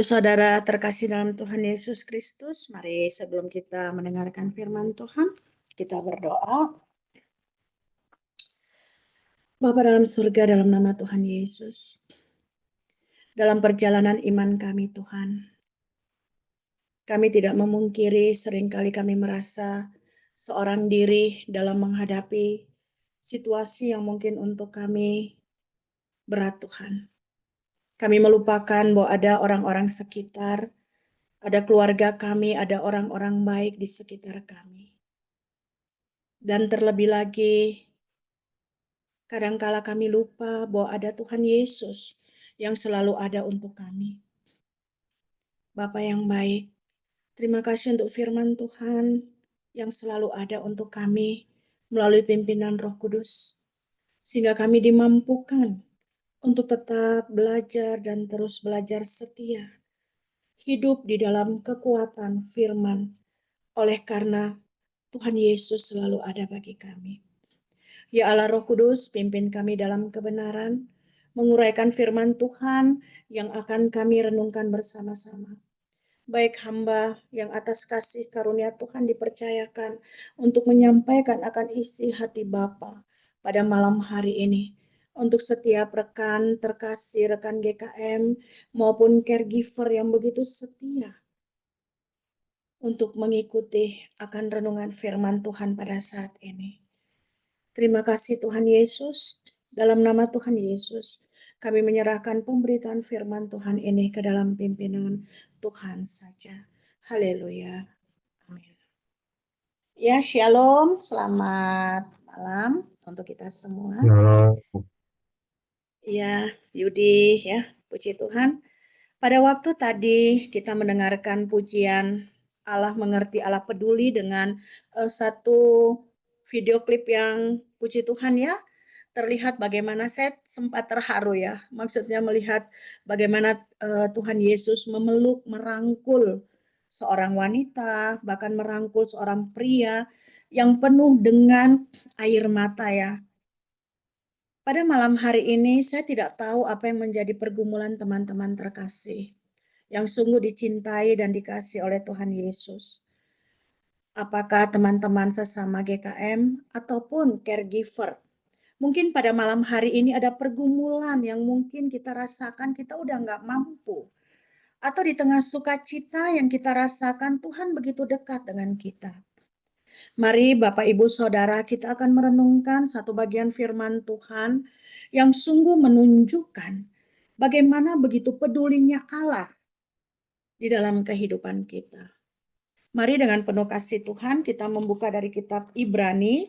Saudara terkasih dalam Tuhan Yesus Kristus, mari sebelum kita mendengarkan firman Tuhan, kita berdoa. Bapa dalam surga, dalam nama Tuhan Yesus, dalam perjalanan iman kami Tuhan, kami tidak memungkiri seringkali kami merasa seorang diri dalam menghadapi situasi yang mungkin untuk kami berat Tuhan. Kami melupakan bahwa ada orang-orang sekitar, ada keluarga kami, ada orang-orang baik di sekitar kami. Dan terlebih lagi, kadangkala kami lupa bahwa ada Tuhan Yesus yang selalu ada untuk kami. Bapa yang baik, terima kasih untuk firman Tuhan yang selalu ada untuk kami melalui pimpinan Roh Kudus. Sehingga kami dimampukan untuk tetap belajar dan terus belajar setia. Hidup di dalam kekuatan firman oleh karena Tuhan Yesus selalu ada bagi kami. Ya Allah Roh Kudus, pimpin kami dalam kebenaran, menguraikan firman Tuhan yang akan kami renungkan bersama-sama. Baik hamba yang atas kasih karunia Tuhan dipercayakan untuk menyampaikan akan isi hati Bapa pada malam hari ini. Untuk setiap rekan terkasih, rekan GKM maupun caregiver yang begitu setia untuk mengikuti akan renungan firman Tuhan pada saat ini. Terima kasih Tuhan Yesus, dalam nama Tuhan Yesus, kami menyerahkan pemberitaan firman Tuhan ini ke dalam pimpinan Tuhan saja. Haleluya. Amin. Ya, shalom, selamat malam untuk kita semua. Ya, Yudi, ya, puji Tuhan. Pada waktu tadi kita mendengarkan pujian Allah mengerti, Allah peduli dengan satu video klip yang puji Tuhan ya, terlihat bagaimana saya sempat terharu ya. Maksudnya melihat bagaimana Tuhan Yesus memeluk, merangkul seorang wanita, bahkan merangkul seorang pria yang penuh dengan air mata ya. Pada malam hari ini saya tidak tahu apa yang menjadi pergumulan teman-teman terkasih yang sungguh dicintai dan dikasihi oleh Tuhan Yesus. Apakah teman-teman sesama GKM ataupun caregiver. Mungkin pada malam hari ini ada pergumulan yang mungkin kita rasakan kita udah nggak mampu. Atau di tengah sukacita yang kita rasakan Tuhan begitu dekat dengan kita. Mari Bapak Ibu Saudara kita akan merenungkan satu bagian firman Tuhan yang sungguh menunjukkan bagaimana begitu pedulinya Allah di dalam kehidupan kita. Mari dengan penuh kasih Tuhan kita membuka dari kitab Ibrani.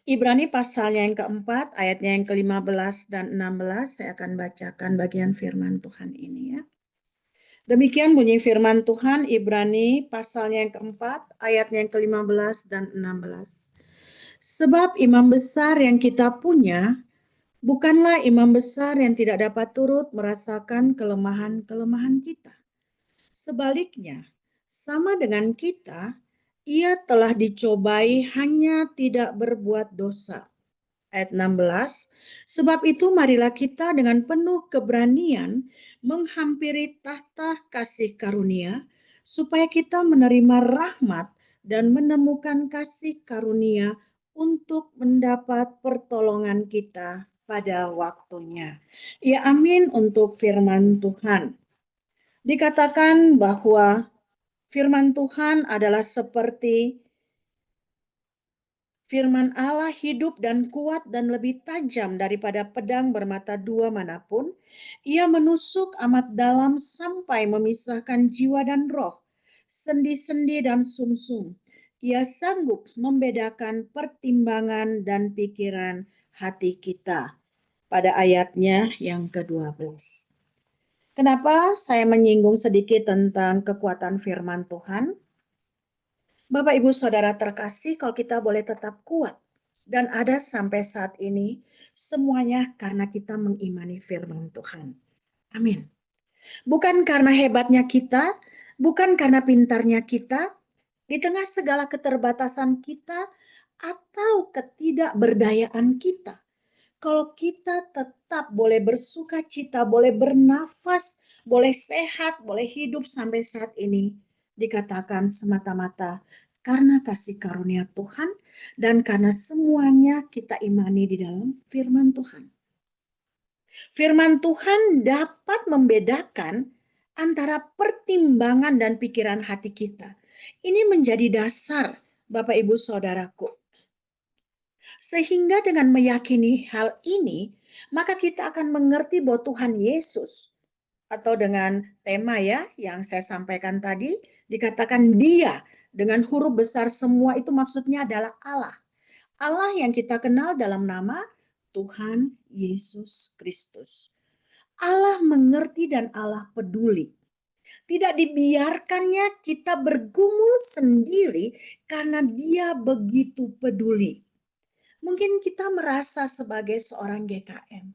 Ibrani pasalnya yang keempat, ayatnya yang ke-15 dan 16. Saya akan bacakan bagian firman Tuhan ini ya. Demikian bunyi firman Tuhan, Ibrani pasalnya yang keempat, ayatnya yang ke-15 dan 16. Sebab imam besar yang kita punya, bukanlah imam besar yang tidak dapat turut merasakan kelemahan-kelemahan kita. Sebaliknya, sama dengan kita, ia telah dicobai hanya tidak berbuat dosa. Ayat 16, sebab itu marilah kita dengan penuh keberanian menghampiri tahta kasih karunia, supaya kita menerima rahmat dan menemukan kasih karunia untuk mendapat pertolongan kita pada waktunya. Ya amin untuk firman Tuhan. Dikatakan bahwa firman Tuhan adalah seperti firman Allah hidup dan kuat dan lebih tajam daripada pedang bermata dua manapun. Ia menusuk amat dalam sampai memisahkan jiwa dan roh, sendi-sendi dan sumsum. Ia sanggup membedakan pertimbangan dan pikiran hati kita. Pada ayatnya yang ke-12. Kenapa saya menyinggung sedikit tentang kekuatan firman Tuhan? Bapak Ibu Saudara terkasih, kalau kita boleh tetap kuat dan ada sampai saat ini, semuanya karena kita mengimani firman Tuhan. Amin. Bukan karena hebatnya kita, bukan karena pintarnya kita, di tengah segala keterbatasan kita atau ketidakberdayaan kita. Kalau kita tetap tetap boleh bersuka cita, boleh bernafas, boleh sehat, boleh hidup sampai saat ini, dikatakan semata-mata karena kasih karunia Tuhan dan karena semuanya kita imani di dalam firman Tuhan. Firman Tuhan dapat membedakan antara pertimbangan dan pikiran hati kita. Ini menjadi dasar, Bapak Ibu Saudaraku. Sehingga dengan meyakini hal ini, maka kita akan mengerti bahwa Tuhan Yesus, atau dengan tema ya yang saya sampaikan tadi, dikatakan Dia dengan huruf besar semua, itu maksudnya adalah Allah. Allah yang kita kenal dalam nama Tuhan Yesus Kristus. Allah mengerti dan Allah peduli. Tidak dibiarkannya kita bergumul sendiri karena Dia begitu peduli. Mungkin kita merasa sebagai seorang GKM.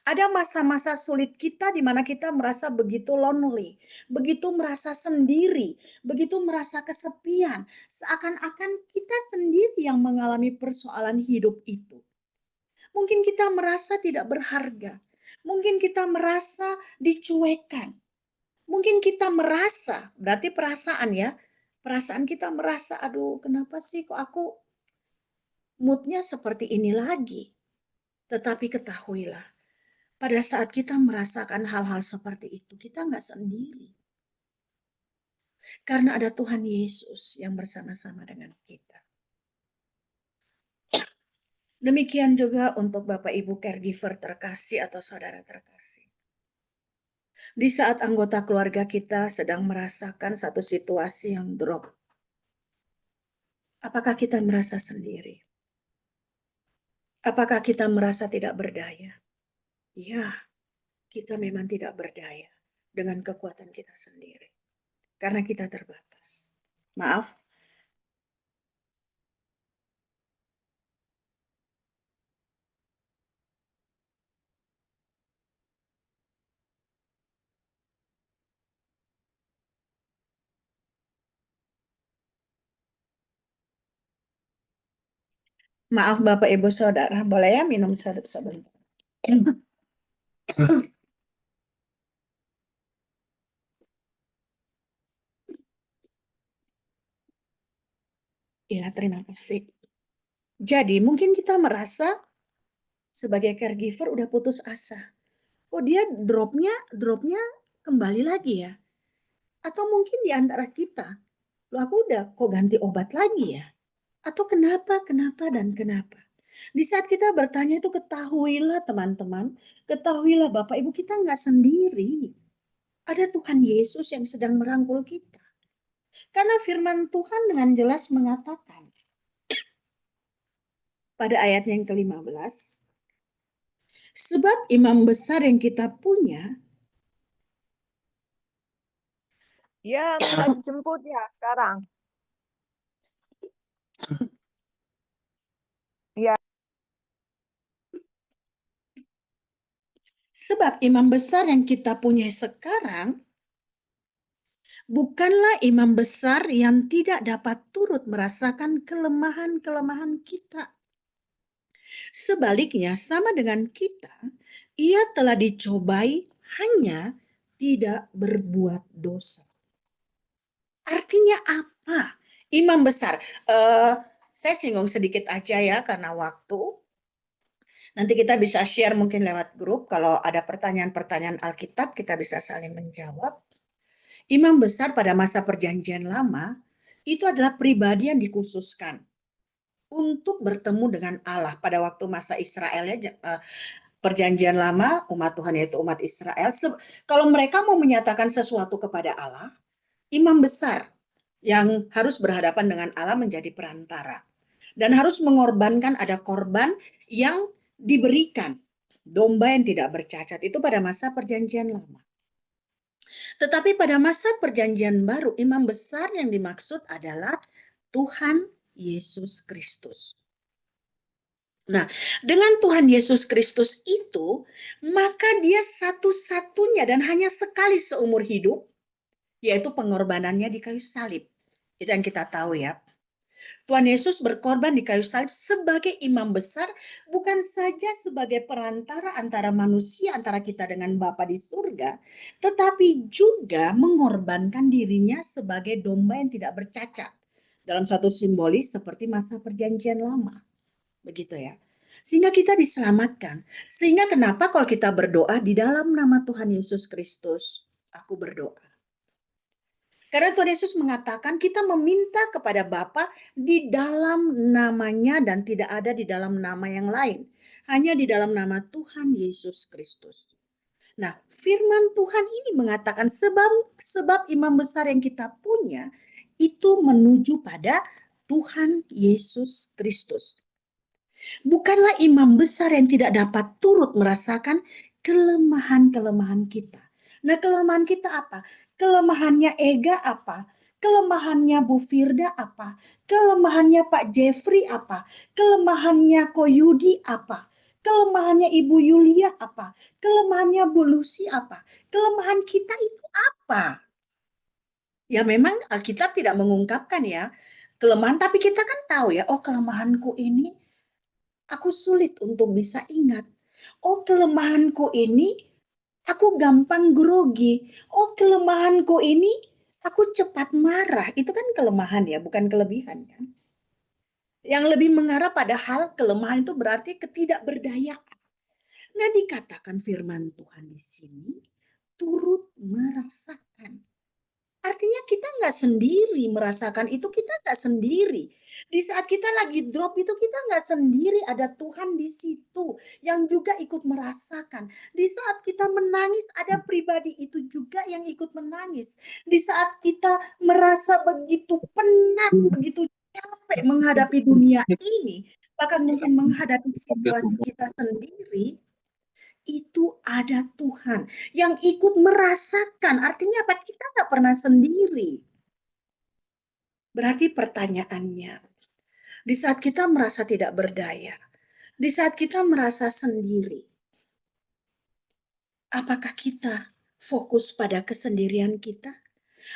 Ada masa-masa sulit kita di mana kita merasa begitu lonely, begitu merasa sendiri, begitu merasa kesepian. Seakan-akan kita sendiri yang mengalami persoalan hidup itu. Mungkin kita merasa tidak berharga. Mungkin kita merasa dicuekkan. Mungkin kita merasa, berarti perasaan ya. Perasaan kita merasa, aduh kenapa sih kok aku moodnya seperti ini lagi. Tetapi ketahuilah, pada saat kita merasakan hal-hal seperti itu, kita nggak sendiri. Karena ada Tuhan Yesus yang bersama-sama dengan kita. Demikian juga untuk Bapak Ibu caregiver terkasih atau saudara terkasih. Di saat anggota keluarga kita sedang merasakan satu situasi yang drop, apakah kita merasa sendiri? Apakah kita merasa tidak berdaya? Ya, kita memang tidak berdaya dengan kekuatan kita sendiri. Karena kita terbatas. Maaf. Maaf Bapak Ibu Saudara, boleh ya minum sebentar. Ya, terima kasih. Jadi mungkin kita merasa sebagai caregiver udah putus asa. Oh dia dropnya kembali lagi ya. Atau mungkin di antara kita, loh aku udah kok ganti obat lagi ya. Atau kenapa dan kenapa. Di saat kita bertanya itu ketahuilah teman-teman, ketahuilah Bapak Ibu kita nggak sendiri. Ada Tuhan Yesus yang sedang merangkul kita. Karena firman Tuhan dengan jelas mengatakan pada ayat yang ke-15, sebab imam besar yang kita punya, ya minta dijemput ya sekarang. Ya. Sebab imam besar yang kita punya sekarang bukanlah imam besar yang tidak dapat turut merasakan kelemahan-kelemahan kita. Sebaliknya, sama dengan kita, ia telah dicobai hanya tidak berbuat dosa. Artinya apa? Imam besar. Saya singgung sedikit aja ya karena waktu. Nanti kita bisa share mungkin lewat grup. Kalau ada pertanyaan-pertanyaan Alkitab, kita bisa saling menjawab. Imam besar pada masa perjanjian lama, itu adalah pribadi yang dikhususkan untuk bertemu dengan Allah. Pada waktu masa Israel ya, perjanjian lama, umat Tuhan yaitu umat Israel. Kalau mereka mau menyatakan sesuatu kepada Allah, imam besar yang harus berhadapan dengan Allah menjadi perantara. Dan harus mengorbankan, ada korban yang diberikan. Domba yang tidak bercacat, itu pada masa perjanjian lama. Tetapi pada masa perjanjian baru, imam besar yang dimaksud adalah Tuhan Yesus Kristus. Nah, dengan Tuhan Yesus Kristus itu, maka dia satu-satunya dan hanya sekali seumur hidup, yaitu pengorbanannya di kayu salib. Itu yang kita tahu ya. Tuhan Yesus berkorban di kayu salib sebagai imam besar, bukan saja sebagai perantara antara manusia, antara kita dengan Bapa di surga, tetapi juga mengorbankan dirinya sebagai domba yang tidak bercacat. Dalam satu simbolis seperti masa perjanjian lama. Begitu ya. Sehingga kita diselamatkan. Sehingga kenapa kalau kita berdoa di dalam nama Tuhan Yesus Kristus, aku berdoa. Karena Tuhan Yesus mengatakan kita meminta kepada Bapa di dalam namanya dan tidak ada di dalam nama yang lain. Hanya di dalam nama Tuhan Yesus Kristus. Nah, firman Tuhan ini mengatakan sebab imam besar yang kita punya itu menuju pada Tuhan Yesus Kristus. Bukanlah imam besar yang tidak dapat turut merasakan kelemahan-kelemahan kita. Nah, kelemahan kita apa? Kelemahannya Ega apa? Kelemahannya Bu Firda apa? Kelemahannya Pak Jeffrey apa? Kelemahannya Ko Yudi apa? Kelemahannya Ibu Yulia apa? Kelemahannya Bu Lucy apa? Kelemahan kita itu apa? Ya memang Alkitab tidak mengungkapkan ya kelemahan, tapi kita kan tahu ya, oh kelemahanku ini aku sulit untuk bisa ingat. Oh, kelemahanku ini aku gampang grogi. Oh, kelemahanku ini aku cepat marah. Itu kan kelemahan ya, bukan kelebihan kan. Yang lebih mengarah pada hal kelemahan itu berarti ketidakberdayaan. Nah, dikatakan firman Tuhan di sini turut merasakan. Artinya kita nggak sendiri merasakan itu, kita nggak sendiri. Di saat kita lagi drop itu kita nggak sendiri, ada Tuhan di situ yang juga ikut merasakan. Di saat kita menangis ada pribadi itu juga yang ikut menangis. Di saat kita merasa begitu penat, begitu capek menghadapi dunia ini, bahkan mungkin menghadapi situasi kita sendiri, itu ada Tuhan yang ikut merasakan. Artinya apa? Kita nggak pernah sendiri. Berarti pertanyaannya, di saat kita merasa tidak berdaya, di saat kita merasa sendiri, apakah kita fokus pada kesendirian kita?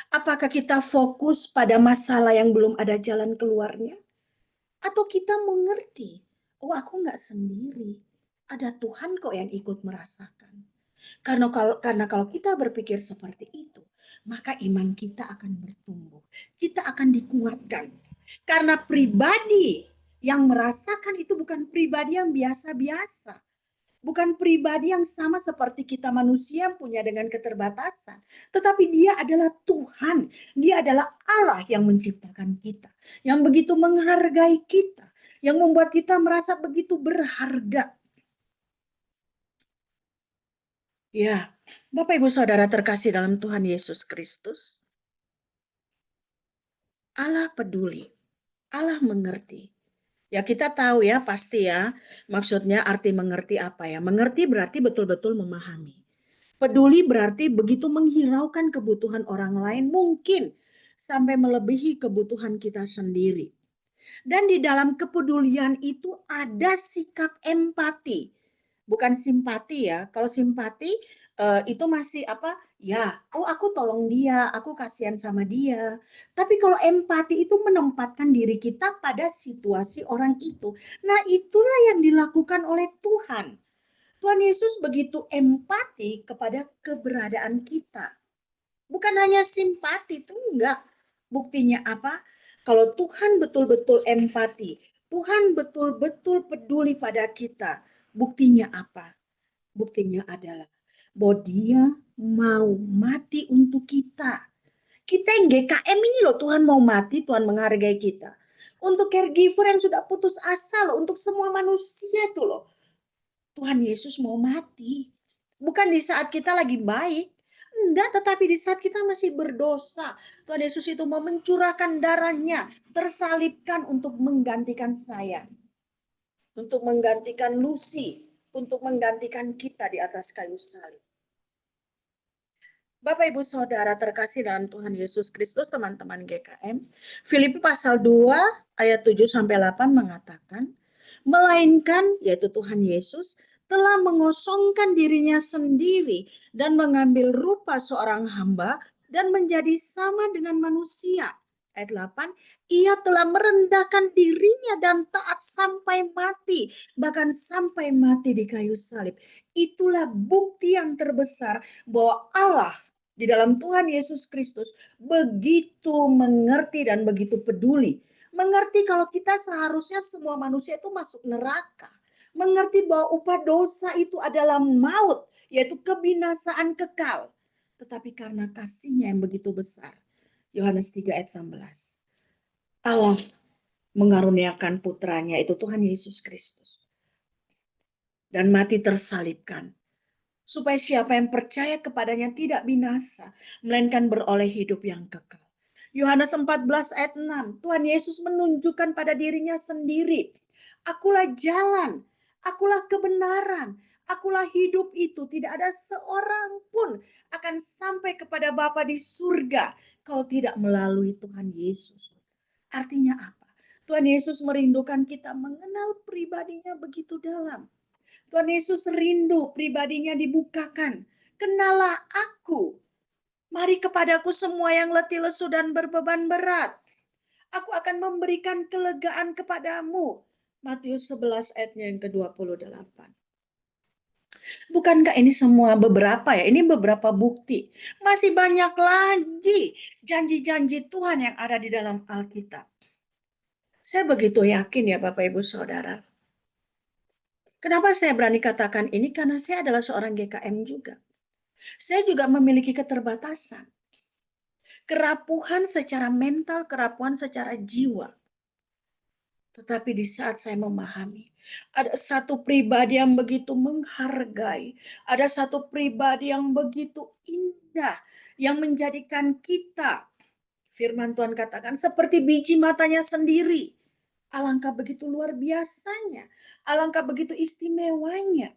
Apakah kita fokus pada masalah yang belum ada jalan keluarnya? Atau kita mengerti, oh aku nggak sendiri, ada Tuhan kok yang ikut merasakan. Karena kalau kita berpikir seperti itu, maka iman kita akan bertumbuh. Kita akan dikuatkan. Karena pribadi yang merasakan itu bukan pribadi yang biasa-biasa. Bukan pribadi yang sama seperti kita manusia yang punya dengan keterbatasan. Tetapi dia adalah Tuhan. Dia adalah Allah yang menciptakan kita. Yang begitu menghargai kita. Yang membuat kita merasa begitu berharga. Ya, Bapak Ibu Saudara terkasih dalam Tuhan Yesus Kristus, Allah peduli, Allah mengerti. Ya kita tahu ya pasti ya, maksudnya arti mengerti apa ya? Mengerti berarti betul-betul memahami. Peduli berarti begitu menghiraukan kebutuhan orang lain mungkin sampai melebihi kebutuhan kita sendiri. Dan di dalam kepedulian itu ada sikap empati. Bukan simpati ya. Kalau simpati itu masih apa? Ya, oh aku tolong dia, aku kasihan sama dia. Tapi kalau empati itu menempatkan diri kita pada situasi orang itu. Nah, itulah yang dilakukan oleh Tuhan. Tuhan Yesus begitu empati kepada keberadaan kita. Bukan hanya simpati, itu enggak. Buktinya apa? Kalau Tuhan betul-betul empati, Tuhan betul-betul peduli pada kita. Buktinya apa? Buktinya adalah bahwa dia mau mati untuk kita. Kita yang GKM ini loh, Tuhan mau mati, Tuhan menghargai kita. Untuk caregiver yang sudah putus asa loh, untuk semua manusia tuh loh. Tuhan Yesus mau mati. Bukan di saat kita lagi baik. Enggak, tetapi di saat kita masih berdosa. Tuhan Yesus itu mau mencurahkan darahnya, tersalibkan untuk menggantikan saya. Untuk menggantikan Lucy, untuk menggantikan kita di atas kayu salib. Bapak Ibu Saudara terkasih dalam Tuhan Yesus Kristus, teman-teman GKM, Filipi pasal 2 ayat 7 sampai 8 mengatakan, melainkan yaitu Tuhan Yesus telah mengosongkan dirinya sendiri dan mengambil rupa seorang hamba dan menjadi sama dengan manusia. Ayat 8, Ia telah merendahkan dirinya dan taat sampai mati, bahkan sampai mati di kayu salib. Itulah bukti yang terbesar bahwa Allah di dalam Tuhan Yesus Kristus begitu mengerti dan begitu peduli. Mengerti kalau kita seharusnya semua manusia itu masuk neraka. Mengerti bahwa upah dosa itu adalah maut, yaitu kebinasaan kekal. Tetapi karena kasih-Nya yang begitu besar, Yohanes 3 ayat 16, Allah mengaruniakan putranya, itu Tuhan Yesus Kristus, dan mati tersalibkan, supaya siapa yang percaya kepadanya tidak binasa, melainkan beroleh hidup yang kekal. Yohanes 14 ayat 6, Tuhan Yesus menunjukkan pada dirinya sendiri, akulah jalan, akulah kebenaran, akulah hidup itu. Tidak ada seorang pun akan sampai kepada Bapa di surga kalau tidak melalui Tuhan Yesus. Artinya apa? Tuhan Yesus merindukan kita mengenal pribadinya begitu dalam. Tuhan Yesus rindu pribadinya dibukakan. Kenalah aku. Mari kepadaku semua yang letih lesu dan berbeban berat. Aku akan memberikan kelegaan kepadamu. Matius 11 ayatnya yang ke-28. Bukankah ini semua beberapa ya? Ini beberapa bukti. Masih banyak lagi janji-janji Tuhan yang ada di dalam Alkitab. Saya begitu yakin ya Bapak Ibu Saudara. Kenapa saya berani katakan ini? Karena saya adalah seorang GKM juga. Saya juga memiliki keterbatasan. Kerapuhan secara mental, kerapuhan secara jiwa. Tetapi di saat saya memahami, ada satu pribadi yang begitu menghargai, ada satu pribadi yang begitu indah, yang menjadikan kita, firman Tuhan katakan, seperti biji matanya sendiri. Alangkah begitu luar biasanya, alangkah begitu istimewanya.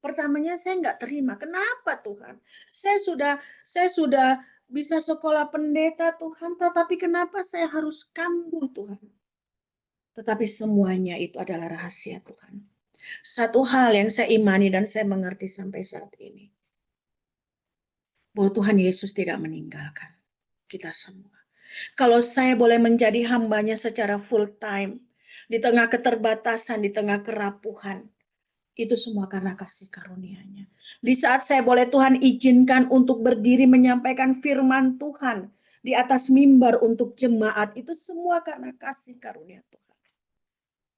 Pertamanya saya nggak terima. Kenapa Tuhan? Saya sudah bisa sekolah pendeta Tuhan, tetapi kenapa saya harus kambuh Tuhan? Tetapi semuanya itu adalah rahasia Tuhan. Satu hal yang saya imani dan saya mengerti sampai saat ini, bahwa Tuhan Yesus tidak meninggalkan kita semua. Kalau saya boleh menjadi hambanya secara full time, di tengah keterbatasan, di tengah kerapuhan, itu semua karena kasih karunia-Nya. Di saat saya boleh Tuhan izinkan untuk berdiri menyampaikan firman Tuhan di atas mimbar untuk jemaat, itu semua karena kasih karunia Tuhan.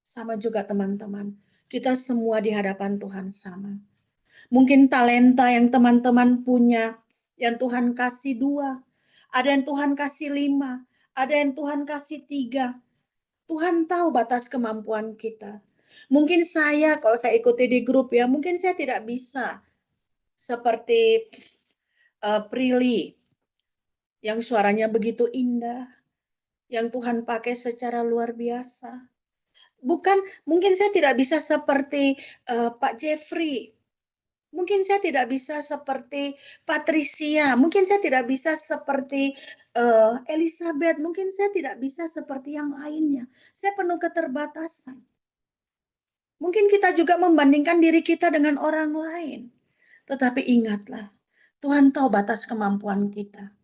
Sama juga teman-teman, kita semua di hadapan Tuhan sama. Mungkin talenta yang teman-teman punya, yang Tuhan kasih 2, ada yang Tuhan kasih 5, ada yang Tuhan kasih 3. Tuhan tahu batas kemampuan kita. Mungkin saya, kalau saya ikuti di grup ya, mungkin saya tidak bisa seperti Prilly, yang suaranya begitu indah, yang Tuhan pakai secara luar biasa. Mungkin saya tidak bisa seperti Pak Jeffrey. Mungkin saya tidak bisa seperti Patricia. Mungkin saya tidak bisa seperti Elizabeth. Mungkin saya tidak bisa seperti yang lainnya. Saya penuh keterbatasan. Mungkin kita juga membandingkan diri kita dengan orang lain. Tetapi ingatlah, Tuhan tahu batas kemampuan kita.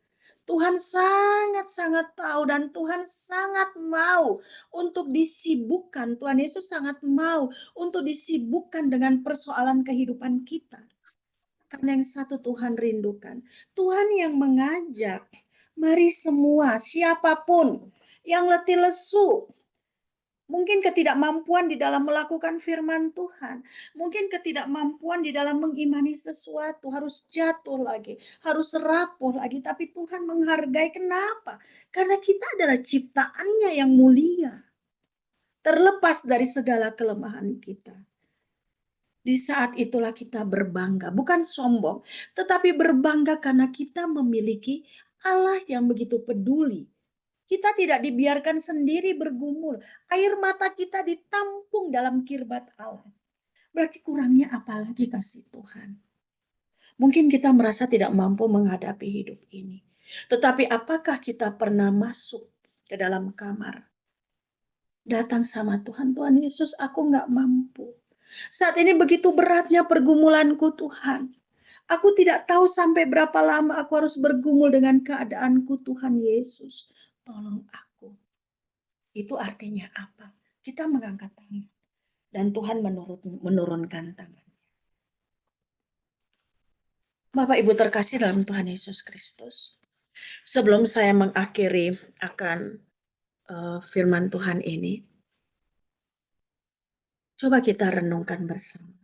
Tuhan sangat-sangat tahu dan Tuhan sangat mau untuk disibukkan. Tuhan Yesus sangat mau untuk disibukkan dengan persoalan kehidupan kita. Karena yang satu Tuhan rindukan. Tuhan yang mengajak, mari semua, siapapun yang letih lesu, mungkin ketidakmampuan di dalam melakukan firman Tuhan. Mungkin ketidakmampuan di dalam mengimani sesuatu. Harus jatuh lagi. Harus rapuh lagi. Tapi Tuhan menghargai. Kenapa? Karena kita adalah ciptaannya yang mulia. Terlepas dari segala kelemahan kita. Di saat itulah kita berbangga. Bukan sombong. Tetapi berbangga karena kita memiliki Allah yang begitu peduli. Kita tidak dibiarkan sendiri bergumul. Air mata kita ditampung dalam kirbat Allah. Berarti kurangnya apalagi kasih Tuhan. Mungkin kita merasa tidak mampu menghadapi hidup ini. Tetapi apakah kita pernah masuk ke dalam kamar? Datang sama Tuhan, Tuhan Yesus, aku gak mampu. Saat ini begitu beratnya pergumulanku Tuhan. Aku tidak tahu sampai berapa lama aku harus bergumul dengan keadaanku Tuhan Yesus. Tolong aku. Itu artinya apa? Kita mengangkat tangan dan Tuhan menurunkan tangan. Bapak Ibu terkasih dalam Tuhan Yesus Kristus, sebelum saya mengakhiri akan firman Tuhan ini, coba kita renungkan bersama.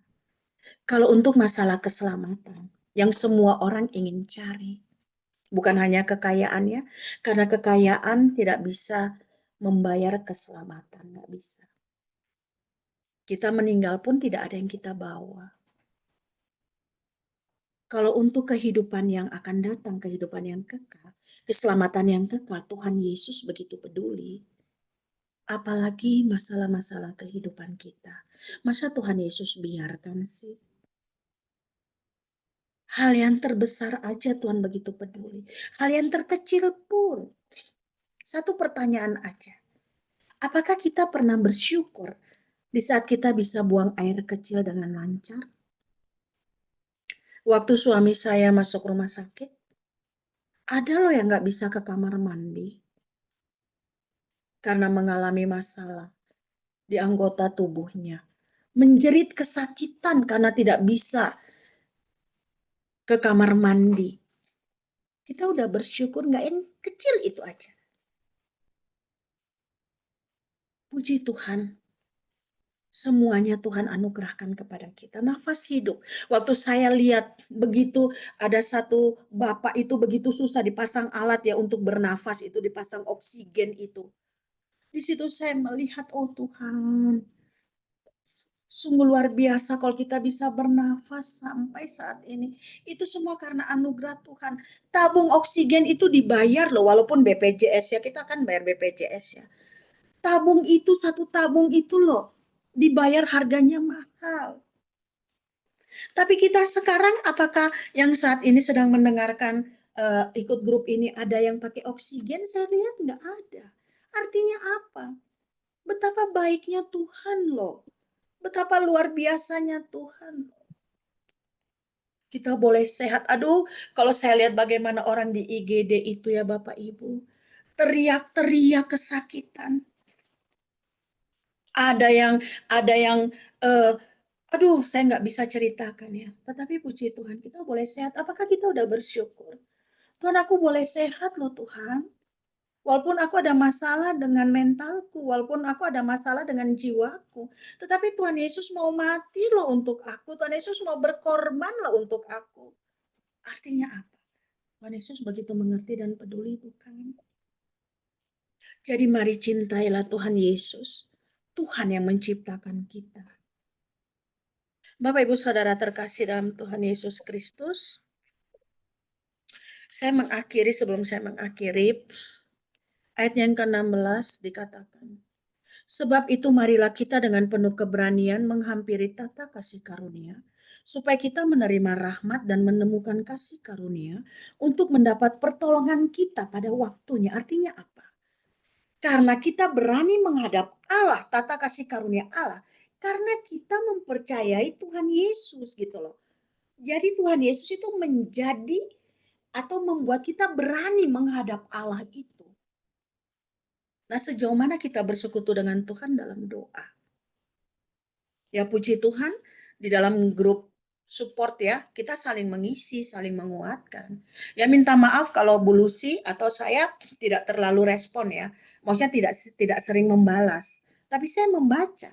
Kalau untuk masalah keselamatan, yang semua orang ingin cari, bukan hanya kekayaannya, karena kekayaan tidak bisa membayar keselamatan, nggak bisa. Kita meninggal pun tidak ada yang kita bawa. Kalau untuk kehidupan yang akan datang, kehidupan yang kekal, keselamatan yang kekal, Tuhan Yesus begitu peduli. Apalagi masalah-masalah kehidupan kita. Masa Tuhan Yesus biarkan sih? Hal yang terbesar aja Tuhan begitu peduli. Hal yang terkecil pun. Satu pertanyaan aja. Apakah kita pernah bersyukur di saat kita bisa buang air kecil dengan lancar? Waktu suami saya masuk rumah sakit, ada loh yang nggak bisa ke kamar mandi karena mengalami masalah di anggota tubuhnya. Menjerit kesakitan karena tidak bisa ke kamar mandi. Kita udah bersyukur nggak, yang kecil itu aja. Puji Tuhan, semuanya Tuhan anugerahkan kepada kita. Nafas hidup. Waktu saya lihat begitu ada satu bapak itu begitu susah dipasang alat ya untuk bernafas, itu dipasang oksigen itu. Di situ saya melihat, oh Tuhan, sungguh luar biasa kalau kita bisa bernafas sampai saat ini. Itu semua karena anugerah Tuhan. Tabung oksigen itu dibayar loh, walaupun BPJS ya, kita kan bayar BPJS ya. Tabung itu, satu tabung itu loh, dibayar harganya mahal. Tapi kita sekarang, apakah yang saat ini sedang mendengarkan ikut grup ini ada yang pakai oksigen? Saya lihat nggak ada. Artinya apa? Betapa baiknya Tuhan loh. Betapa luar biasanya Tuhan. Kita boleh sehat. Aduh, kalau saya lihat bagaimana orang di IGD itu ya Bapak Ibu. Teriak-teriak kesakitan. Ada yang aduh, saya nggak bisa ceritakan ya. Tetapi puji Tuhan, kita boleh sehat. Apakah kita udah bersyukur? Tuhan, aku boleh sehat loh Tuhan. Walaupun aku ada masalah dengan mentalku, walaupun aku ada masalah dengan jiwaku. Tetapi Tuhan Yesus mau mati loh untuk aku. Tuhan Yesus mau berkorban loh untuk aku. Artinya apa? Tuhan Yesus begitu mengerti dan peduli, bukan? Jadi mari cintailah Tuhan Yesus. Tuhan yang menciptakan kita. Bapak Ibu Saudara terkasih dalam Tuhan Yesus Kristus, sebelum saya mengakhiri, ayat yang ke-16 dikatakan, sebab itu marilah kita dengan penuh keberanian menghampiri tata kasih karunia, supaya kita menerima rahmat dan menemukan kasih karunia untuk mendapat pertolongan kita pada waktunya. Artinya apa? Karena kita berani menghadap Allah, tata kasih karunia Allah, karena kita mempercayai Tuhan Yesus gitu loh. Jadi Tuhan Yesus itu menjadi atau membuat kita berani menghadap Allah itu. Nah, sejauh mana kita bersekutu dengan Tuhan dalam doa? Ya puji Tuhan, di dalam grup support ya, kita saling mengisi, saling menguatkan. Ya minta maaf kalau Bu Lucy atau saya tidak terlalu respon ya. Maksudnya tidak sering membalas. Tapi saya membaca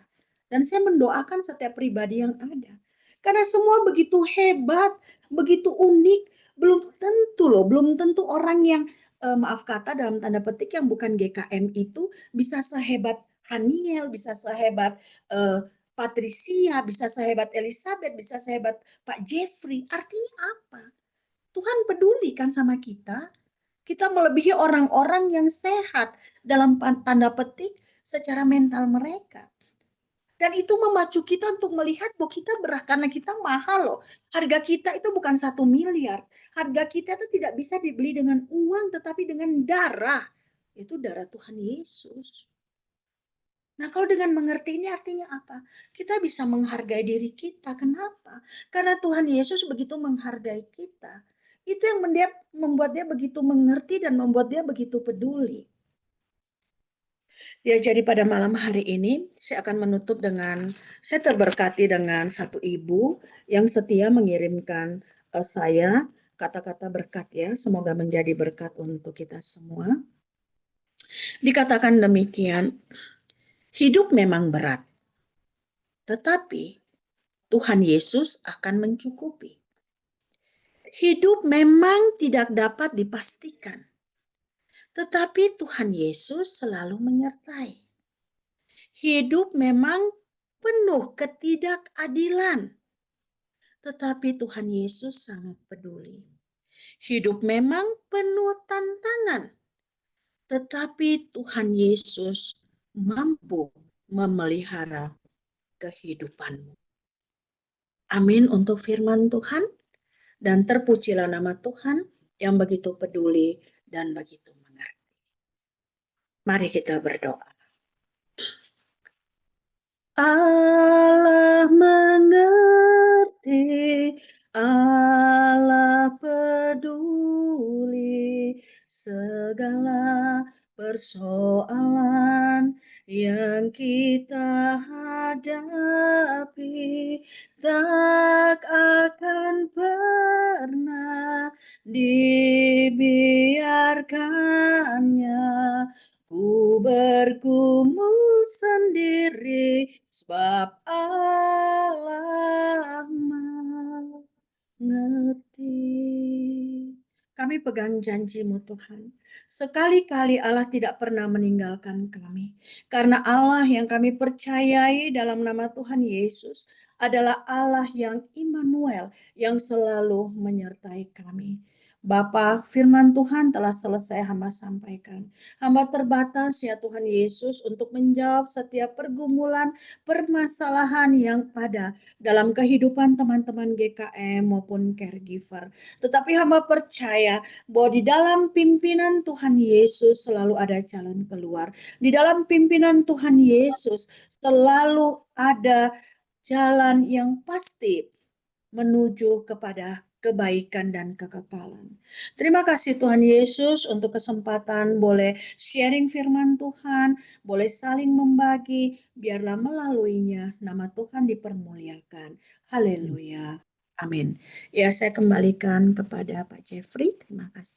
dan saya mendoakan setiap pribadi yang ada. Karena semua begitu hebat, begitu unik, belum tentu loh, belum tentu orang yang maaf kata dalam tanda petik yang bukan GKM itu bisa sehebat Haniel, bisa sehebat Patricia, bisa sehebat Elizabeth, bisa sehebat Pak Jeffrey. Artinya apa? Tuhan peduli kan sama kita. Kita melebihi orang-orang yang sehat dalam tanda petik secara mental mereka. Dan itu memacu kita untuk melihat bahwa kita berah karena kita mahal loh. Harga kita itu bukan 1 miliar. Harga kita itu tidak bisa dibeli dengan uang tetapi dengan darah. Itu darah Tuhan Yesus. Nah, kalau dengan mengerti ini artinya apa? Kita bisa menghargai diri kita. Kenapa? Karena Tuhan Yesus begitu menghargai kita. Itu yang membuat dia begitu mengerti dan membuat dia begitu peduli. Ya, jadi pada malam hari ini saya akan menutup dengan saya terberkati dengan satu ibu yang setia mengirimkan saya kata-kata berkat ya. Semoga menjadi berkat untuk kita semua. Dikatakan demikian, hidup memang berat, tetapi Tuhan Yesus akan mencukupi. Hidup memang tidak dapat dipastikan, tetapi Tuhan Yesus selalu menyertai. Hidup memang penuh ketidakadilan, tetapi Tuhan Yesus sangat peduli. Hidup memang penuh tantangan, tetapi Tuhan Yesus mampu memelihara kehidupanmu. Amin untuk firman Tuhan, dan terpujilah nama Tuhan yang begitu peduli dan begitu mengerti. Mari kita berdoa. Allah mengerti, Allah peduli segala persoalan yang kita hadapi, tak akan pernah dibiarkannya. Ku bergumul sendiri sebab Allah mengerti. Kami pegang janji-Mu Tuhan. Sekali-kali Allah tidak pernah meninggalkan kami. Karena Allah yang kami percayai dalam nama Tuhan Yesus adalah Allah yang Immanuel, yang selalu menyertai kami. Bapa, firman Tuhan telah selesai hamba sampaikan. Hamba terbatas ya Tuhan Yesus untuk menjawab setiap pergumulan, permasalahan yang ada dalam kehidupan teman-teman GKM maupun caregiver. Tetapi hamba percaya bahwa di dalam pimpinan Tuhan Yesus selalu ada jalan keluar. Di dalam pimpinan Tuhan Yesus selalu ada jalan yang pasti menuju kepada kebaikan dan kekekalan. Terima kasih Tuhan Yesus untuk kesempatan boleh sharing firman Tuhan, boleh saling membagi, biarlah melaluinya nama Tuhan dipermuliakan. Haleluya. Amin. Ya, saya kembalikan kepada Pak Jeffrey. Terima kasih.